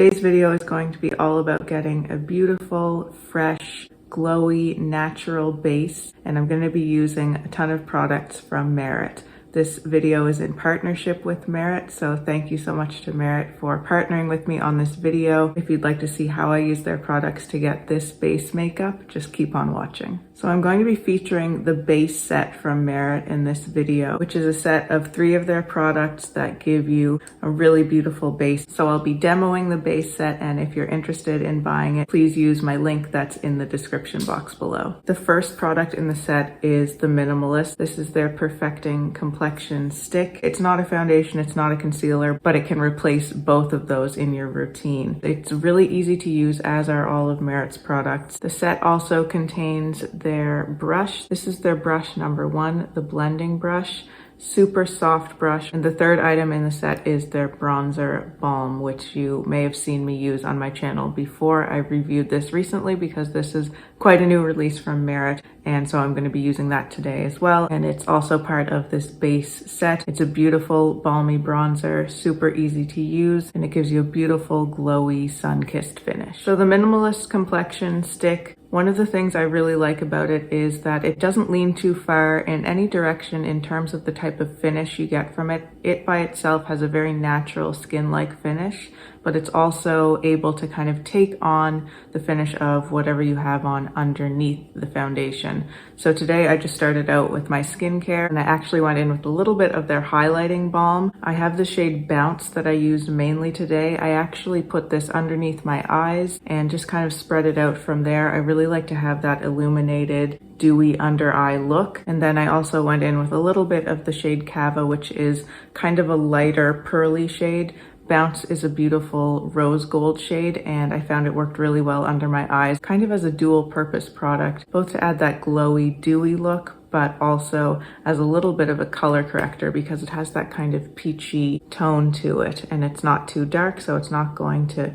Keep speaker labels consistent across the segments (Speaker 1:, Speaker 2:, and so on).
Speaker 1: today's video is going to be all about getting a beautiful, fresh, glowy, natural base, and I'm going to be using a ton of products from Beret. This video is in partnership with Beret, so thank you so much to Beret for partnering with me on this video. If you'd like to see how I use their products to get this base makeup, just keep on watching. So I'm going to be featuring the base set from Beret in this video, which is a set of 3 of their products that give you a really beautiful base. So I'll be demoing the base set, and if you're interested in buying it, please use my link that's in the description box below. The first product in the set is the Minimalist. This is their Perfecting Complexion stick. It's not a foundation, it's not a concealer, but it can replace both of those in your routine. It's really easy to use, as are all of Beret's products. The set also contains their brush. This is their brush number 1, the blending brush. Super soft brush. And the third item in the set is their bronzer Balm, which you may have seen me use on my channel before. I reviewed this recently because this is quite a new release from Beret, and so I'm going to be using that today as well. And it's also part of this base set. It's a beautiful balmy bronzer, super easy to use, and it gives you a beautiful glowy sun-kissed finish. So the Minimalist Complexion stick, one of the things I really like about it is that it doesn't lean too far in any direction in terms of the type of finish you get from it. It by itself has a very natural skin-like finish, but it's also able to kind of take on the finish of whatever you have on underneath the foundation. So today I just started out with my skincare, and I actually went in with a little bit of their highlighting balm. I have the shade Bounce that I used mainly today. I actually put this underneath my eyes and just kind of spread it out from there. I really like to have that illuminated, dewy under eye look. And then I also went in with a little bit of the shade Cava, which is kind of a lighter pearly shade. Bounce is a beautiful rose gold shade, and I found it worked really well under my eyes, kind of as a dual purpose product, both to add that glowy, dewy look, but also as a little bit of a color corrector because it has that kind of peachy tone to it, and it's not too dark, so it's not going to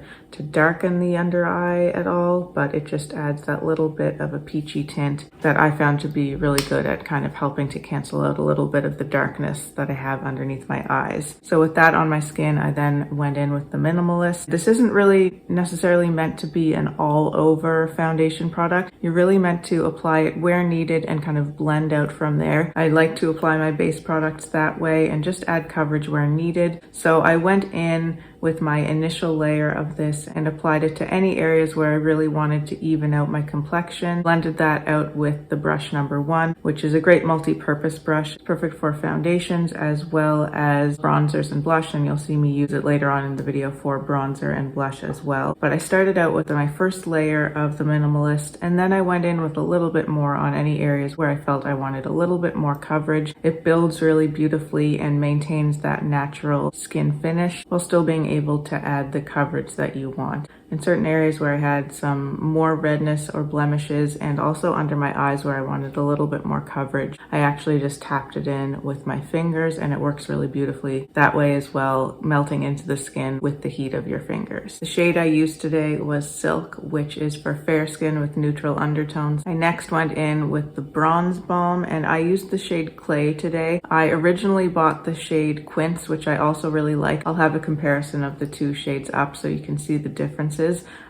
Speaker 1: darken the under eye at all, but it just adds that little bit of a peachy tint that I found to be really good at kind of helping to cancel out a little bit of the darkness that I have underneath my eyes. So with that on my skin, I then went in with the Minimalist. This isn't really necessarily meant to be an all-over foundation product. You're really meant to apply it where needed and kind of blend out from there. I like to apply my base products that way and just add coverage where needed. So I went in with my initial layer of this and applied it to any areas where I really wanted to even out my complexion. Blended that out with the brush number 1, which is a great multi-purpose brush, perfect for foundations as well as bronzers and blush, and you'll see me use it later on in the video for bronzer and blush as well. But I started out with my first layer of the Minimalist, and then I went in with a little bit more on any areas where I felt I wanted a little bit more coverage. It builds really beautifully and maintains that natural skin finish while still being able to add the coverage that you want. In certain areas where I had some more redness or blemishes, and also under my eyes where I wanted a little bit more coverage, I actually just tapped it in with my fingers, and it works really beautifully that way as well, melting into the skin with the heat of your fingers. The shade I used today was Silk, which is for fair skin with neutral undertones. I next went in with the Bronze Balm, and I used the shade Clay today. I originally bought the shade Quince, which I also really like. I'll have a comparison of the 2 shades up so you can see the differences.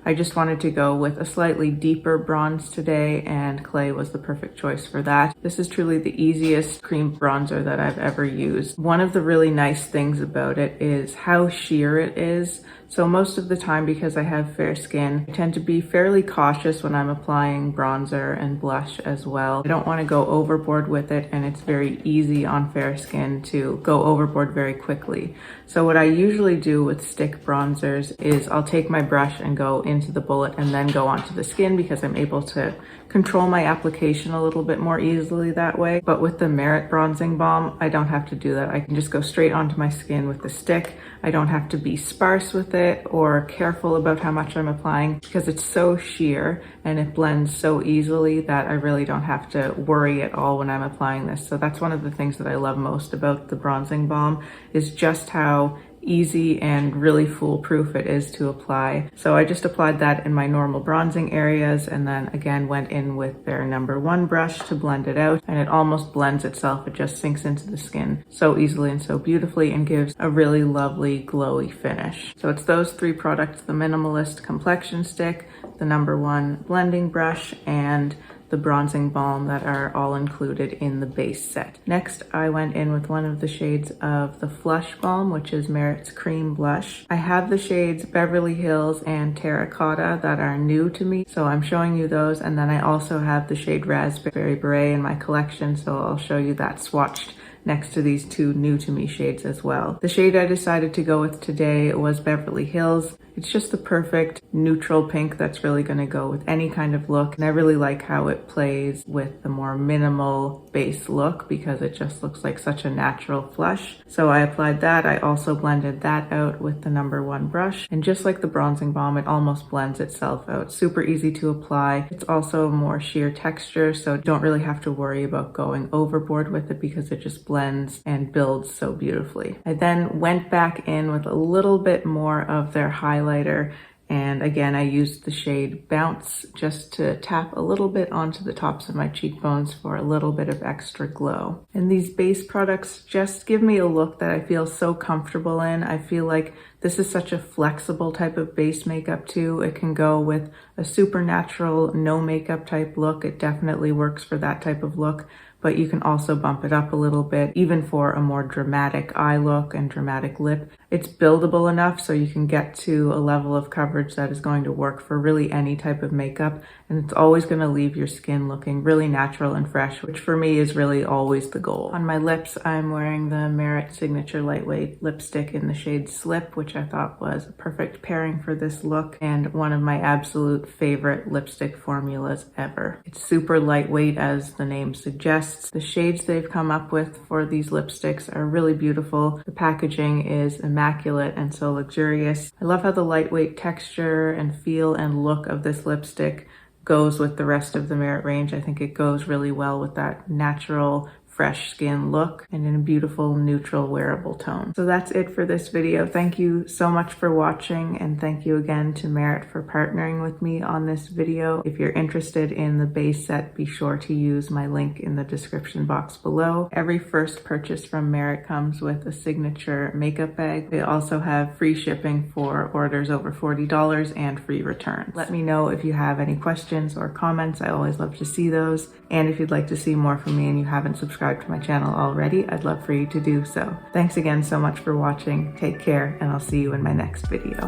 Speaker 1: I just wanted to go with a slightly deeper bronze today, and Clay was the perfect choice for that. This is truly the easiest cream bronzer that I've ever used. One of the really nice things about it is how sheer it is. So most of the time, because I have fair skin, I tend to be fairly cautious when I'm applying bronzer and blush as well. I don't want to go overboard with it, and it's very easy on fair skin to go overboard very quickly. So what I usually do with stick bronzers is I'll take my brush and go into the bullet and then go onto the skin, because I'm able to control my application a little bit more easily that way. But with the Beret Bronzing Balm, I don't have to do that. I can just go straight onto my skin with the stick. I don't have to be sparse with it or careful about how much I'm applying, because it's so sheer and it blends so easily that I really don't have to worry at all when I'm applying this. So that's one of the things that I love most about the Bronzing Balm, is just how easy and really foolproof it is to apply. So I just applied that in my normal bronzing areas, and then again went in with their number 1 brush to blend it out, and it almost blends itself. It just sinks into the skin so easily and so beautifully and gives a really lovely glowy finish. So it's those 3 products: the Minimalist Complexion Stick, the number 1 blending brush, and the bronzing balm that are all included in the base set. Next, I went in with one of the shades of the Flush Balm, which is Merit's cream blush. I have the shades Beverly Hills and Terracotta that are new to me, so I'm showing you those. And then I also have the shade Raspberry Beret in my collection, so I'll show you that swatched next to these 2 new to me shades as well. The shade I decided to go with today was Beverly Hills. It's just the perfect neutral pink that's really going to go with any kind of look. And I really like how it plays with the more minimal base look because it just looks like such a natural flush. So I applied that. I also blended that out with the number 1 brush. And just like the bronzing balm, it almost blends itself out. Super easy to apply. It's also a more sheer texture, so don't really have to worry about going overboard with it because it just blends and builds so beautifully. I then went back in with a little bit more of their highlighter, and again I used the shade Bounce just to tap a little bit onto the tops of my cheekbones for a little bit of extra glow. And these base products just give me a look that I feel so comfortable in. I feel like this is such a flexible type of base makeup too. It can go with a super natural, no makeup type look. It definitely works for that type of look, but you can also bump it up a little bit, even for a more dramatic eye look and dramatic lip. It's buildable enough so you can get to a level of coverage that is going to work for really any type of makeup, and it's always going to leave your skin looking really natural and fresh, which for me is really always the goal. On my lips, I'm wearing the Merit Signature Lightweight Lipstick in the shade Slip, which I thought was a perfect pairing for this look and one of my absolute favorite lipstick formulas ever. It's super lightweight, as the name suggests. The shades they've come up with for these lipsticks are really beautiful. The packaging is immaculate and so luxurious. I love how the lightweight texture and feel and look of this lipstick goes with the rest of the Merit range. I think it goes really well with that natural, fresh skin look and in a beautiful neutral wearable tone. So that's it for this video. Thank you so much for watching, and thank you again to Merit for partnering with me on this video. If you're interested in the base set, be sure to use my link in the description box below. Every first purchase from Merit comes with a signature makeup bag. They also have free shipping for orders over $40 and free returns. Let me know if you have any questions or comments. I always love to see those. And if you'd like to see more from me and you haven't subscribed to my channel already, I'd love for you to do so. Thanks again so much for watching. Take care, and I'll see you in my next video.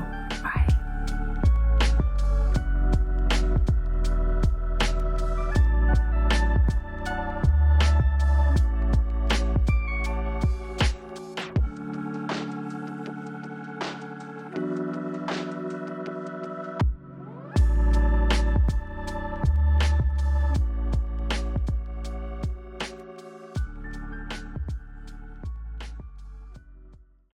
Speaker 1: Bye.